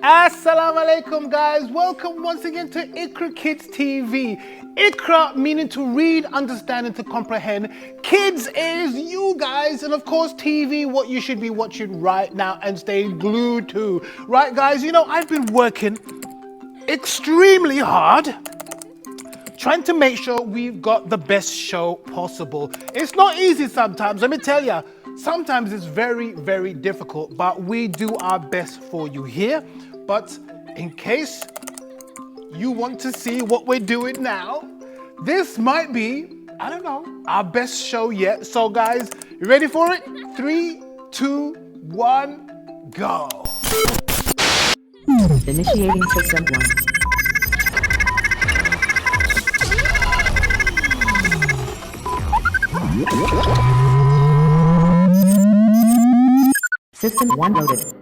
Assalamu alaikum, guys. Welcome once again to IQRA Kids TV. IQRA meaning to read, understand, and to comprehend. Kids is you guys, and of course TV, what you should be watching right now and staying glued to. Right, guys? You know, I've been working extremely hard trying to make sure we've got the best show possible. It's not easy sometimes, let me tell you. Sometimes it's very, very difficult, but we do our best for you here. But in case you want to see what we're doing now, this might be, I don't know, our best show yet. So guys, you ready for it? 3, 2, 1, go. Initiating system 1. System 1 loaded.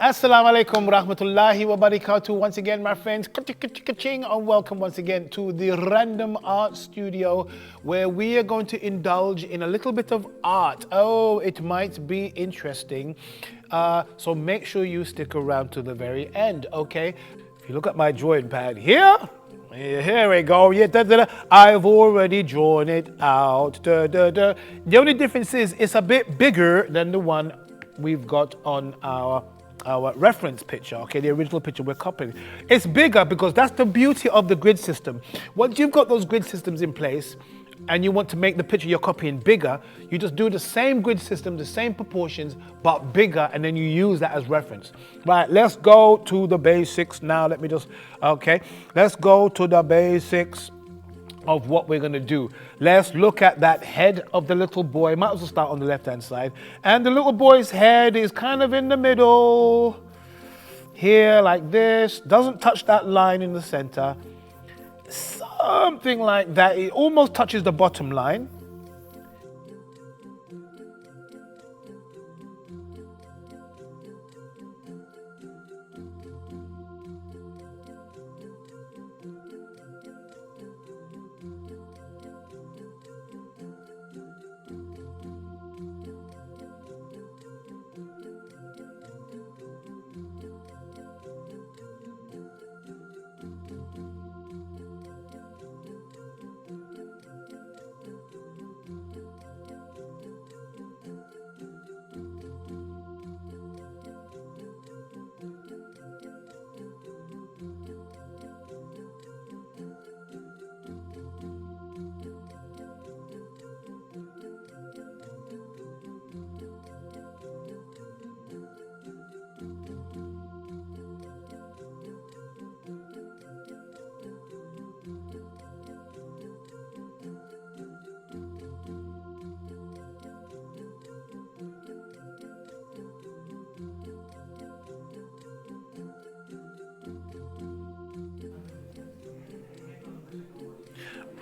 Assalamu alaikum rahmatullahi wa barakatuh. Once again, my friends, and welcome once again to the Random Art Studio, where we are going to indulge in a little bit of art. Oh, it might be interesting. So make sure you stick around to the very end, okay? If you look at my drawing pad here we go. Yeah, I've already drawn it out. The only difference is it's a bit bigger than the one we've got on our reference picture, okay, the original picture we're copying. It's bigger because that's the beauty of the grid system. Once you've got those grid systems in place and you want to make the picture you're copying bigger, you just do the same grid system, the same proportions, but bigger, and then you use that as reference. Right, let's go to the basics now. Let's go to the basics of what we're going to do. Let's look at that head of the little boy. Might as well start on the left hand side. And the little boy's head is kind of in the middle here, like this. Doesn't touch that line in the center. Something like that. It almost touches the bottom line.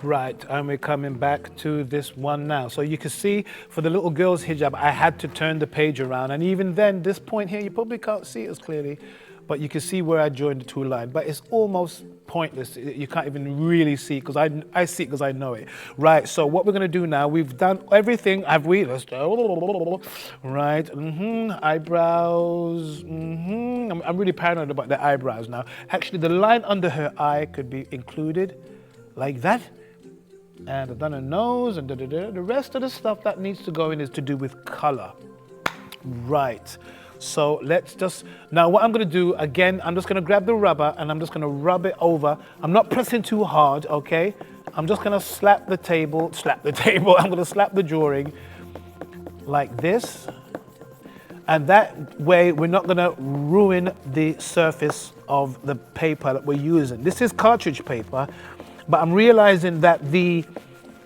Right, and we're coming back to this one now. So you can see for the little girl's hijab, I had to turn the page around. And even then, this point here, you probably can't see it as clearly, but you can see where I joined the two lines. But it's almost pointless. You can't even really see, because I see it because I know it. Right, so what we're going to do now, we've done everything. Have we? Let's go. Right, eyebrows. I'm really paranoid about the eyebrows now. Actually, the line under her eye could be included like that. And I've done a nose and the rest of the stuff that needs to go in is to do with color. Right, so let's just, now what I'm gonna do, again, I'm just gonna grab the rubber and I'm just gonna rub it over. I'm not pressing too hard, okay? I'm just gonna slap the table, I'm gonna slap the drawing like this. And that way we're not gonna ruin the surface of the paper that we're using. This is cartridge paper, but I'm realizing that the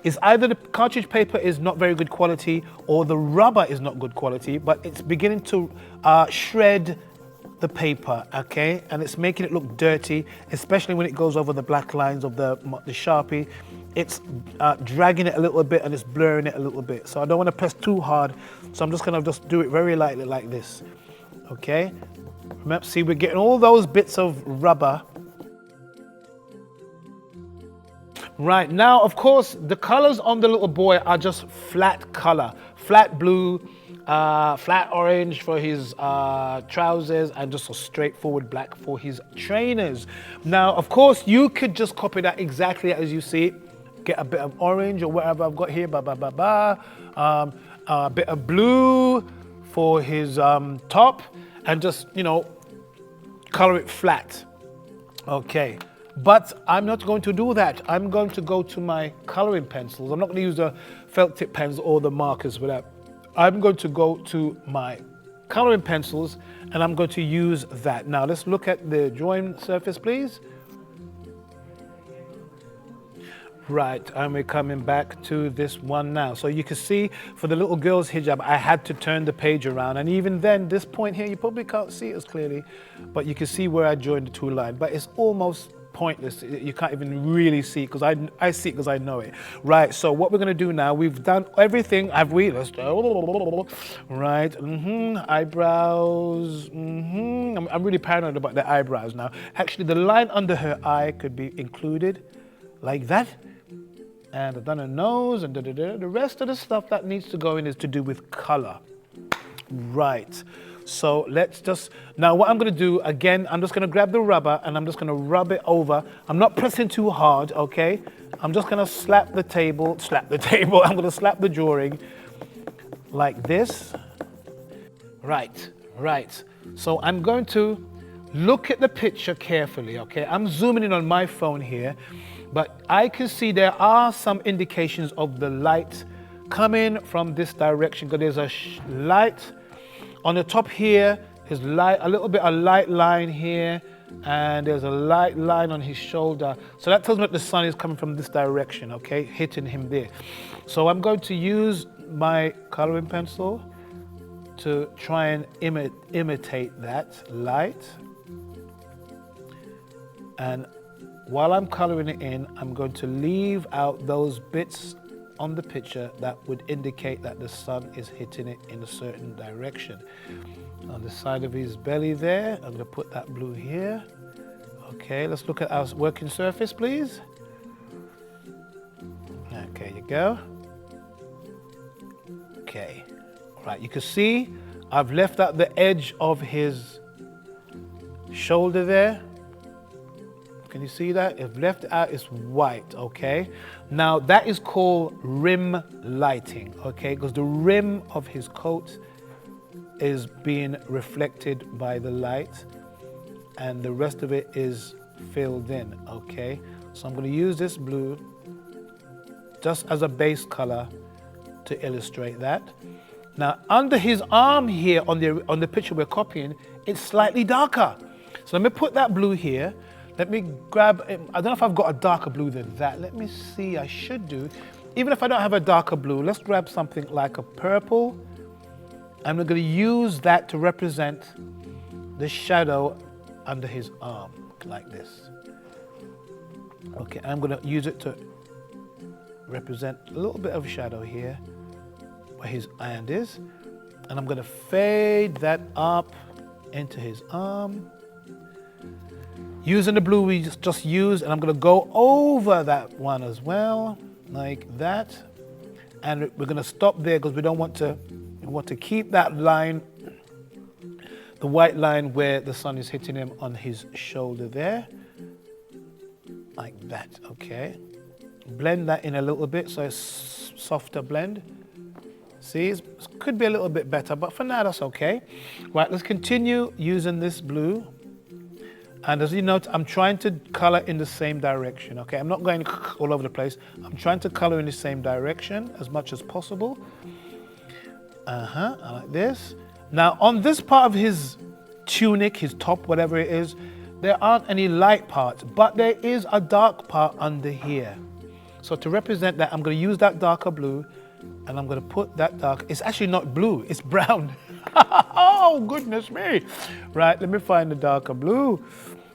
It's either the cartridge paper is not very good quality or the rubber is not good quality, but it's beginning to shred the paper, okay? And it's making it look dirty, especially when it goes over the black lines of the Sharpie. It's dragging it a little bit and it's blurring it a little bit. So I don't want to press too hard, so I'm just gonna do it very lightly like this, okay? Remember, see, we're getting all those bits of rubber. Right, now, of course, the colors on the little boy are just flat color. Flat blue, flat orange for his trousers, and just a straightforward black for his trainers. Now, of course, you could just copy that exactly as you see it. Get a bit of orange or whatever I've got here, a bit of blue for his top, and just, you know, color it flat. Okay. But I'm not going to do that. I'm going to go to my coloring pencils. I'm not going to use the felt tip pens or the markers for that. I'm going to go to my coloring pencils and I'm going to use that. Now let's look at the drawing surface, please. Right, and we're coming back to this one now. So you can see for the little girl's hijab, I had to turn the page around. And even then, this point here, you probably can't see it as clearly, but you can see where I joined the two lines. But it's almost pointless. You can't even really see it because I see it because I know it. Right, so what we're going to do now, we've done everything. Let's go. Right, eyebrows. I'm really paranoid about the eyebrows now. Actually, the line under her eye could be included like that. And I've done a nose and the rest of the stuff that needs to go in is to do with color. Right. So let's just, now what I'm going to do, again, I'm just going to grab the rubber and I'm just going to rub it over. I'm not pressing too hard, okay? I'm just going to slap the table. I'm going to slap the drawing like this. Right. So I'm going to look at the picture carefully, okay? I'm zooming in on my phone here, but I can see there are some indications of the light coming from this direction because there's a light on the top here. There's a little bit of light line here, and there's a light line on his shoulder. So that tells me that the sun is coming from this direction, okay, hitting him there. So I'm going to use my coloring pencil to try and imitate that light. And while I'm coloring it in, I'm going to leave out those bits on the picture that would indicate that the sun is hitting it in a certain direction. On the side of his belly there, I'm going to put that blue here. Okay, let's look at our working surface, please. Okay, you go. Okay, right, you can see I've left out the edge of his shoulder there. Can you see that? If left out, it's white, okay? Now, that is called rim lighting, okay? Because the rim of his coat is being reflected by the light and the rest of it is filled in, okay? So I'm going to use this blue just as a base color to illustrate that. Now, under his arm here on the picture we're copying, it's slightly darker. So let me put that blue here. Let me grab, I don't know if I've got a darker blue than that. Let me see, I should do. Even if I don't have a darker blue, let's grab something like a purple. And we're going to use that to represent the shadow under his arm, like this. Okay, I'm going to use it to represent a little bit of shadow here, where his hand is. And I'm going to fade that up into his arm. Using the blue we just used, and I'm going to go over that one as well, like that. And we're going to stop there because we want to keep that line, the white line where the sun is hitting him on his shoulder there, like that, okay. Blend that in a little bit so it's softer blend. See, it could be a little bit better, but for now that's okay. Right, let's continue using this blue. And as you note, I'm trying to color in the same direction, okay? I'm not going all over the place. I'm trying to color in the same direction as much as possible. Like this. Now, on this part of his tunic, his top, whatever it is, there aren't any light parts, but there is a dark part under here. So to represent that, I'm going to use that darker blue, and I'm going to put that dark. It's actually not blue, it's brown. Oh, goodness me. Right, let me find the darker blue.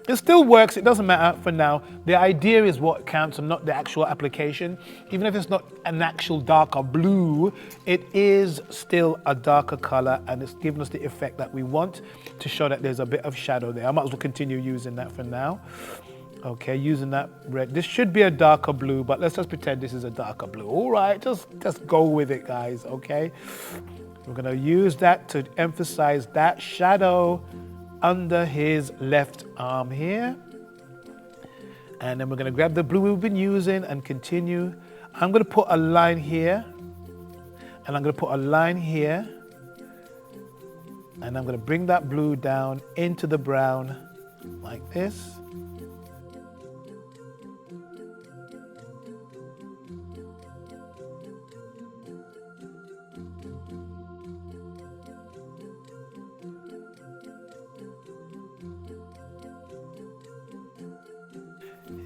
It still works, it doesn't matter for now. The idea is what counts and not the actual application. Even if it's not an actual darker blue, it is still a darker color, and it's giving us the effect that we want to show that there's a bit of shadow there. I might as well continue using that for now. Okay, using that red. This should be a darker blue, but let's just pretend this is a darker blue. All right, just go with it, guys, okay? We're gonna use that to emphasize that shadow under his left arm here. And then we're gonna grab the blue we've been using and continue. I'm gonna put a line here, and I'm gonna put a line here, and I'm gonna bring that blue down into the brown like this.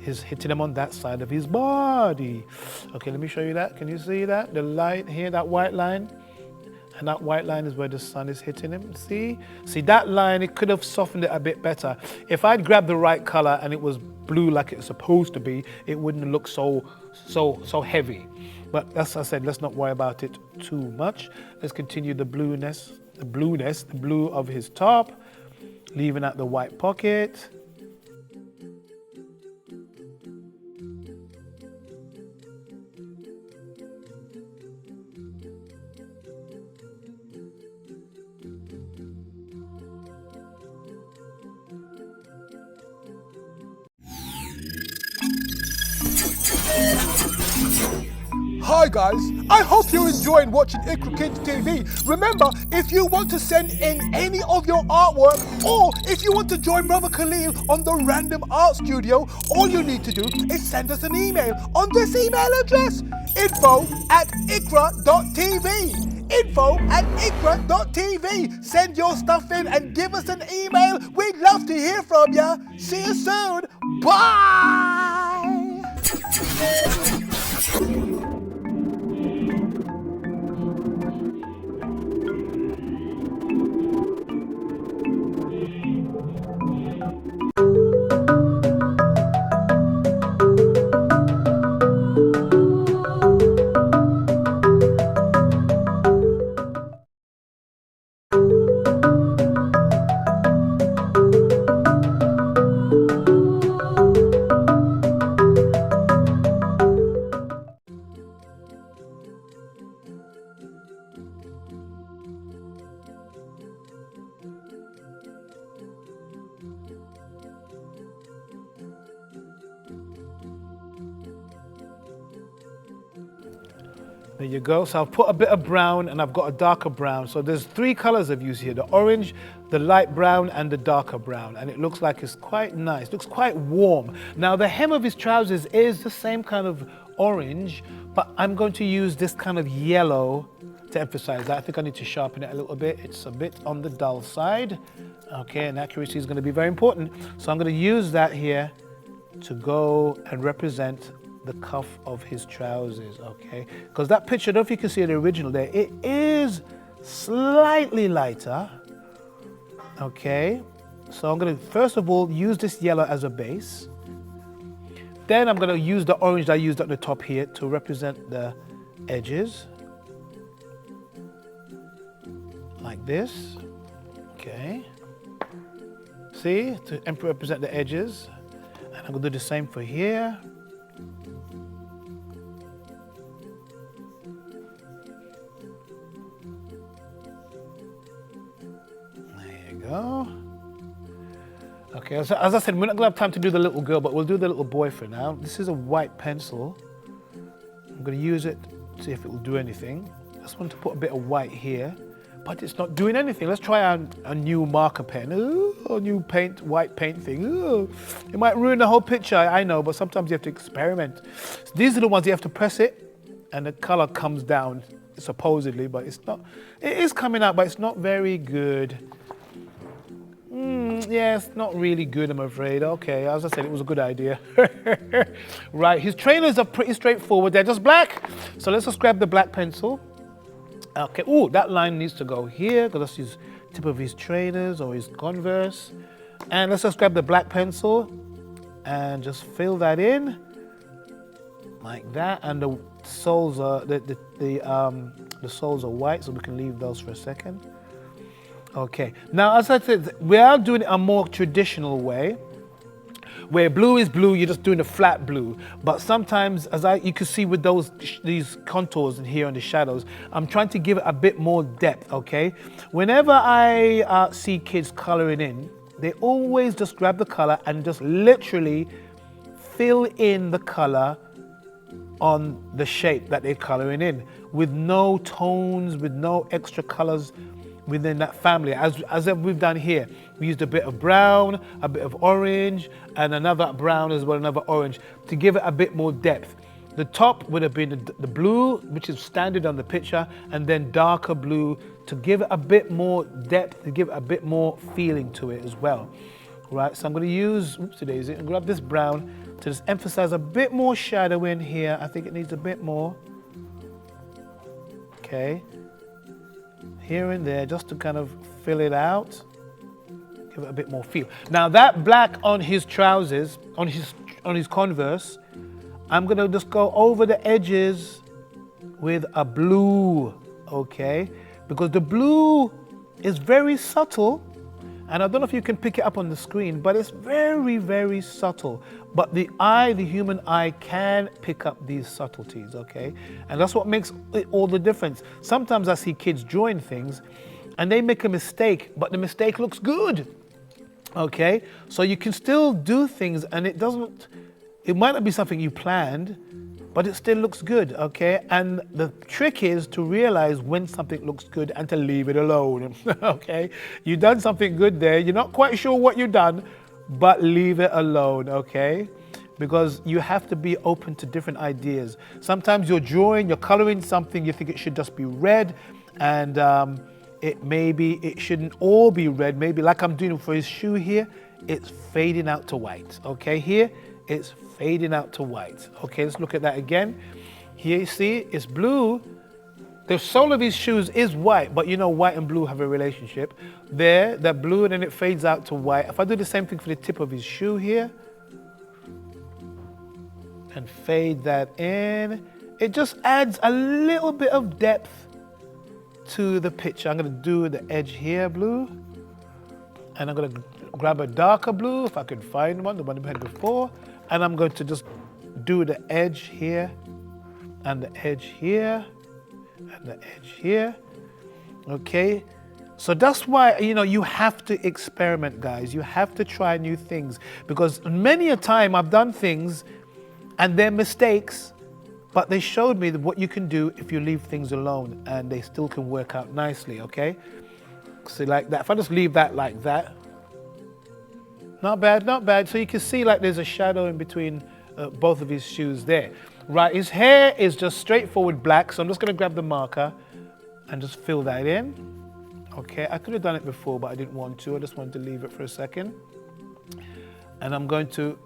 Is hitting him on that side of his body. Okay, let me show you that. Can you see that? The light here, that white line? And that white line is where the sun is hitting him. See? See that line, it could have softened it a bit better. If I'd grabbed the right color and it was blue like it's supposed to be, it wouldn't look so heavy. But as I said, let's not worry about it too much. Let's continue the blueness, the blue of his top, leaving out the white pocket. Hi guys, I hope you're enjoying watching IQRA Kids TV. Remember, if you want to send in any of your artwork, or if you want to join Brother Khaleel on the Random Art Studio, all you need to do is send us an email on this email address, info@iqra.tv. info@iqra.tv. Send your stuff in and give us an email. We'd love to hear from you. See you soon. Bye. There you go. So I've put a bit of brown and I've got a darker brown. So there's three colors I've used here, the orange, the light brown and the darker brown. And it looks like it's quite nice, looks quite warm. Now the hem of his trousers is the same kind of orange, but I'm going to use this kind of yellow to emphasize that. I think I need to sharpen it a little bit. It's a bit on the dull side. Okay, and accuracy is going to be very important. So I'm going to use that here to go and represent the cuff of his trousers, okay? Because that picture, I don't know if you can see the original there, it is slightly lighter, okay? So I'm gonna, first of all, use this yellow as a base. Then I'm gonna use the orange that I used at the top here to represent the edges. Like this, okay? See, to represent the edges. And I'm gonna do the same for here. Go. Okay, so as I said, we're not gonna have time to do the little girl, but we'll do the little boy for now. This is a white pencil. I'm gonna use it, see if it will do anything. I just want to put a bit of white here, but it's not doing anything. Let's try a new marker pen. Ooh, a new white paint thing. Ooh. It might ruin the whole picture, I know, but sometimes you have to experiment. So these are the ones you have to press it, and the color comes down, supposedly, but it's not. It is coming out, but it's not very good. Yes, not really good, I'm afraid. Okay, as I said, it was a good idea. Right, his trainers are pretty straightforward. They're just black. So let's just grab the black pencil. Okay, ooh, that line needs to go here because that's his tip of his trainers or his Converse. And let's just grab the black pencil and just fill that in like that. And the soles are the soles are white, so we can leave those for a second. Okay, now as I said, we are doing it a more traditional way, where blue is blue, you're just doing a flat blue. But sometimes, you can see with these contours in here on the shadows, I'm trying to give it a bit more depth, okay? Whenever I see kids coloring in, they always just grab the color and just literally fill in the color on the shape that they're coloring in, with no tones, with no extra colors within that family, as we've done here. We used a bit of brown, a bit of orange, and another brown as well, another orange, to give it a bit more depth. The top would have been the blue, which is standard on the picture, and then darker blue to give it a bit more depth, to give it a bit more feeling to it as well. Right, so I'm going to use, and grab this brown to just emphasize a bit more shadow in here. I think it needs a bit more. Okay. Here and there, just to kind of fill it out, give it a bit more feel. Now that black on his trousers, on his Converse, I'm gonna just go over the edges with a blue, okay? Because the blue is very subtle, and I don't know if you can pick it up on the screen, but it's very, very subtle. But the human eye can pick up these subtleties, okay? And that's what makes all the difference. Sometimes I see kids drawing things and they make a mistake, but the mistake looks good, okay? So you can still do things and it might not be something you planned, but it still looks good, okay? And the trick is to realize when something looks good and to leave it alone, okay? You've done something good there, you're not quite sure what you've done, but leave it alone, okay? Because you have to be open to different ideas. Sometimes you're drawing, you're coloring something, you think it should just be red, and it shouldn't all be red. Maybe like I'm doing for his shoe here, it's fading out to white, okay? Here, it's fading out to white. Okay, let's look at that again. Here you see, it's blue. The sole of his shoes is white, but you know white and blue have a relationship. There, that blue, and then it fades out to white. If I do the same thing for the tip of his shoe here, and fade that in, it just adds a little bit of depth to the picture. I'm gonna do the edge here, blue, and I'm gonna grab a darker blue, if I could find one, the one we had before, and I'm going to just do the edge here, and the edge here, and the edge here, okay? So that's why, you have to experiment, guys. You have to try new things, because many a time I've done things and they're mistakes, but they showed me what you can do if you leave things alone and they still can work out nicely, okay? So like that, if I just leave that like that, not bad, not bad. So you can see like there's a shadow in between both of his shoes there. Right, his hair is just straightforward black, so I'm just gonna grab the marker and just fill that in. Okay, I could have done it before, but I didn't want to. I just wanted to leave it for a second. And I'm going to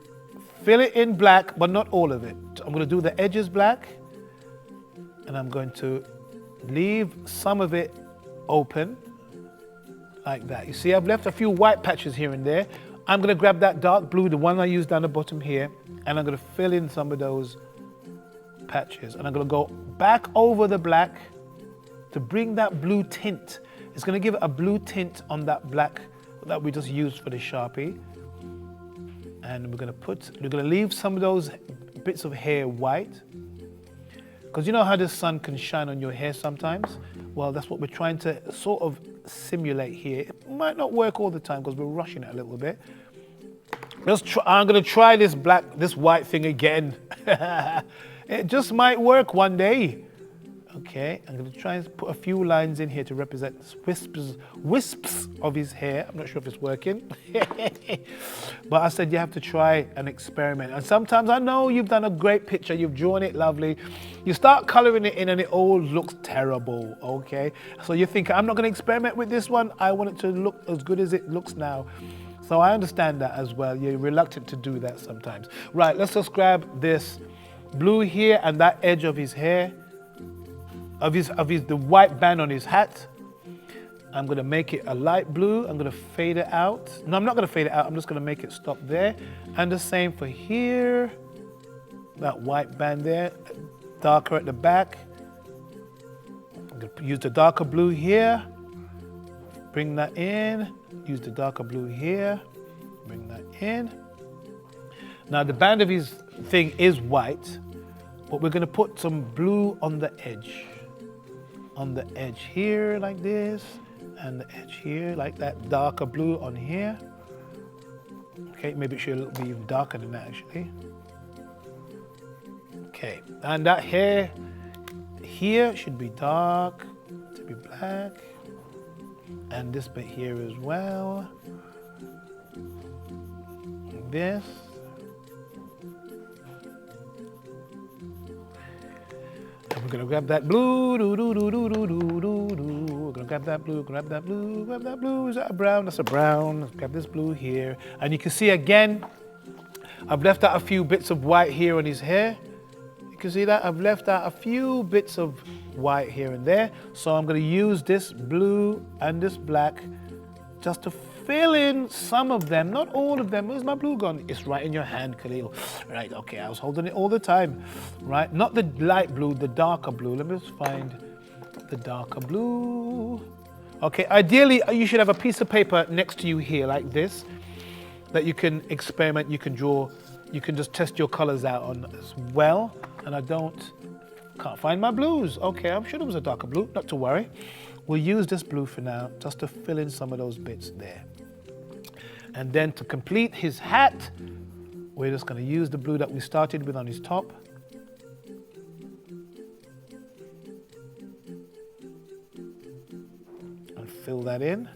fill it in black, but not all of it. I'm gonna do the edges black, and I'm going to leave some of it open, like that. You see, I've left a few white patches here and there. I'm gonna grab that dark blue, the one I used down the bottom here, and I'm gonna fill in some of those patches, and I'm going to go back over the black to bring that blue tint. It's going to give it a blue tint on that black that we just used for the Sharpie. And we're going to leave some of those bits of hair white, because you know how the sun can shine on your hair sometimes? Well, that's what we're trying to sort of simulate here. It might not work all the time because we're rushing it a little bit. I'm going to try this white thing again. It just might work one day. Okay, I'm going to try and put a few lines in here to represent wisps of his hair. I'm not sure if it's working. But I said you have to try and experiment. And sometimes I know you've done a great picture, you've drawn it lovely. You start coloring it in and it all looks terrible, okay? So you think, I'm not going to experiment with this one. I want it to look as good as it looks now. So I understand that as well. You're reluctant to do that sometimes. Right, let's just grab this blue here and that edge of his hair. The white band on his hat. I'm going to make it a light blue. I'm going to fade it out. No, I'm not going to fade it out. I'm just going to make it stop there. And the same for here. That white band there, darker at the back. I'm going to use the darker blue here. Bring that in. Use the darker blue here. Bring that in. Now the band of his thing is white, but we're going to put some blue on the edge. On the edge here like this, and the edge here like that darker blue on here. Okay, maybe it should be even darker than that actually. Okay, and that hair here should be dark to be black, and this bit here as well. Like this. We're gonna grab that blue, We're gonna grab that blue, grab that blue, grab that blue. Is that a brown? That's a brown. Let's grab this blue here. And you can see again, I've left out a few bits of white here on his hair. You can see that? I've left out a few bits of white here and there. So I'm gonna use this blue and this black just to fill in some of them, not all of them. Where's my blue gone? It's right in your hand, Khaleel. Right, okay, I was holding it all the time. Right, not the light blue, the darker blue. Let me just find the darker blue. Okay, ideally, you should have a piece of paper next to you here like this that you can experiment, you can draw, you can just test your colors out on as well. And can't find my blues. Okay, I'm sure there was a darker blue, not to worry. We'll use this blue for now, just to fill in some of those bits there. And then to complete his hat, we're just going to use the blue that we started with on his top. And fill that in.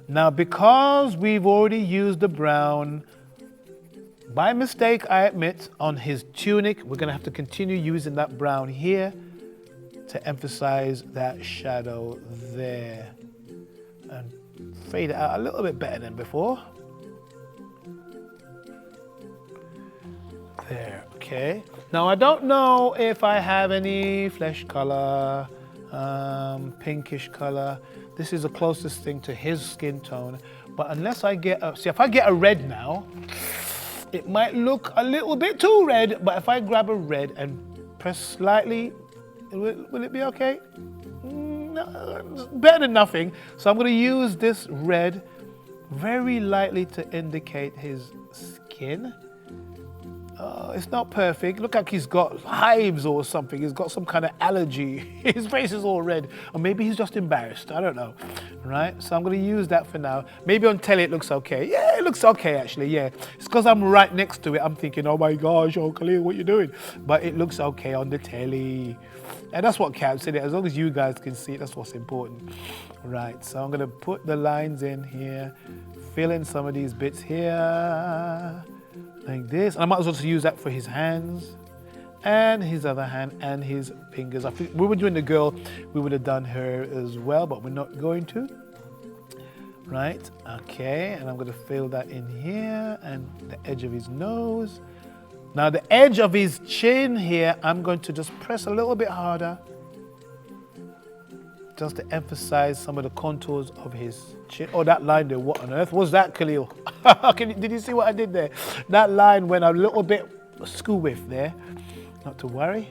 Now, because we've already used the brown, by mistake, I admit, on his tunic, we're going to have to continue using that brown here to emphasize that shadow there. And fade it out a little bit better than before. There, okay. Now I don't know if I have any flesh color, pinkish color. This is the closest thing to his skin tone. But unless I get if I get a red now, it might look a little bit too red, but if I grab a red and press slightly, will it be okay? No, better than nothing. So I'm going to use this red very lightly to indicate his skin. It's not perfect. Look like he's got hives or something. He's got some kind of allergy. His face is all red. Or maybe he's just embarrassed. I don't know. Right? So I'm going to use that for now. Maybe on telly it looks okay. Yeah, it looks okay actually. Yeah. It's because I'm right next to it. I'm thinking, oh my gosh, oh Khaleel, what are you doing? But it looks okay on the telly. And that's what counts, isn't it? As long as you guys can see it, that's what's important. Right. So I'm going to put the lines in here. Fill in some of these bits here. Like this. And I might as well just use that for his hands and his other hand and his fingers. I think we were doing the girl, we would have done her as well, but we're not going to. Right, okay, and I'm going to fill that in here and the edge of his nose. Now the edge of his chin here, I'm going to just press a little bit harder just to emphasize some of the contours of his chin. Oh, that line there, what on earth was that, Khaleel? Did you see what I did there? That line went a little bit school width there. Not to worry.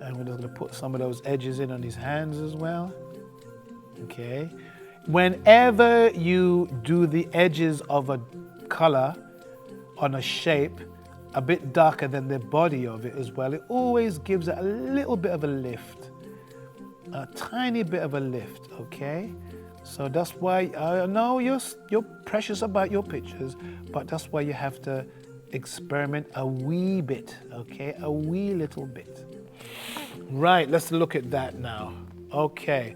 And we're just going to put some of those edges in on his hands as well. Okay. Whenever you do the edges of a color on a shape a bit darker than the body of it as well, it always gives it a little bit of a lift. A tiny bit of a lift, okay? So that's why, I know you're precious about your pictures, but that's why you have to experiment a wee bit, okay? A wee little bit. Right, let's look at that now. Okay.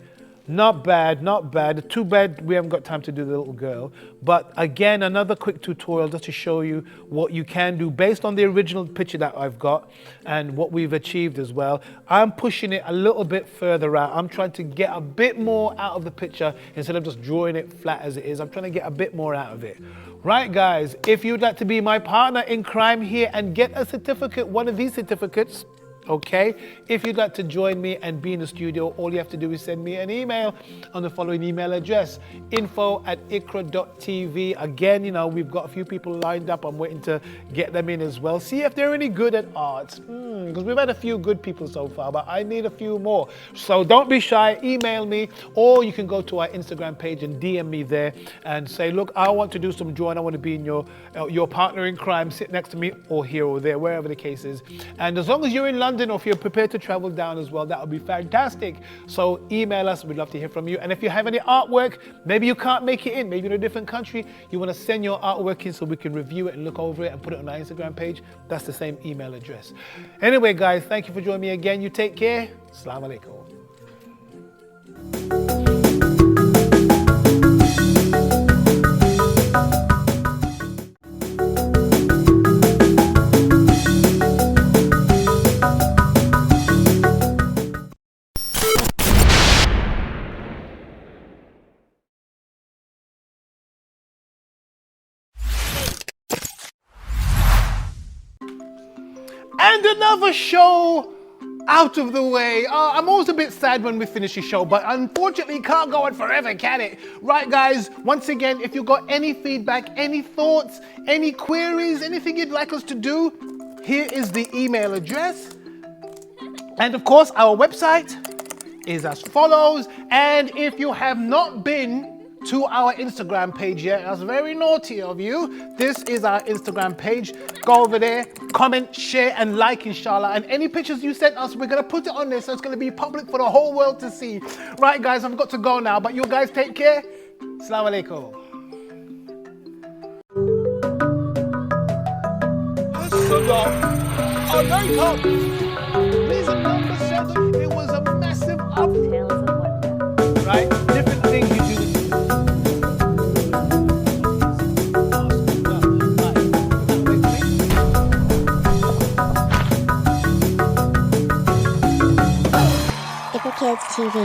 Not bad, not bad. Too bad we haven't got time to do the little girl. But again, another quick tutorial just to show you what you can do based on the original picture that I've got and what we've achieved as well. I'm pushing it a little bit further out. I'm trying to get a bit more out of the picture instead of just drawing it flat as it is. I'm trying to get a bit more out of it. Right, guys, if you'd like to be my partner in crime here and get a certificate, one of these certificates, okay? If you'd like to join me and be in the studio, all you have to do is send me an email on the following email address, info@IQRA.TV. Again, you know, we've got a few people lined up. I'm waiting to get them in as well. See if they're any good at arts, because we've had a few good people so far, but I need a few more. So don't be shy, email me, or you can go to our Instagram page and DM me there and say, look, I want to do some drawing. I want to be in your partner in crime, sit next to me or here or there, wherever the case is. And as long as you're in London, or if you're prepared to travel down as well, that would be fantastic. So email us, we'd love to hear from you. And if you have any artwork, maybe you can't make it in, maybe in a different country, you want to send your artwork in so we can review it and look over it and put it on our Instagram page, that's the same email address. Anyway, guys, thank you for joining me again. You take care. Assalamu alaikum. And another show out of the way. I'm always a bit sad when we finish a show, but unfortunately it can't go on forever, can it? Right, guys, once again, if you've got any feedback, any thoughts, any queries, anything you'd like us to do, here is the email address. And of course, our website is as follows. And if you have not been to our Instagram page yet, that's very naughty of you. This is our Instagram page. Go over there, comment, share, and like, inshallah. And any pictures you sent us, we're gonna put it on there, so it's gonna be public for the whole world to see. Right, guys, I've got to go now, but you guys take care. Assalamu alaikum. Please, number 7, it was a massive up. Right? Different things you do. IQRA KIDS TV.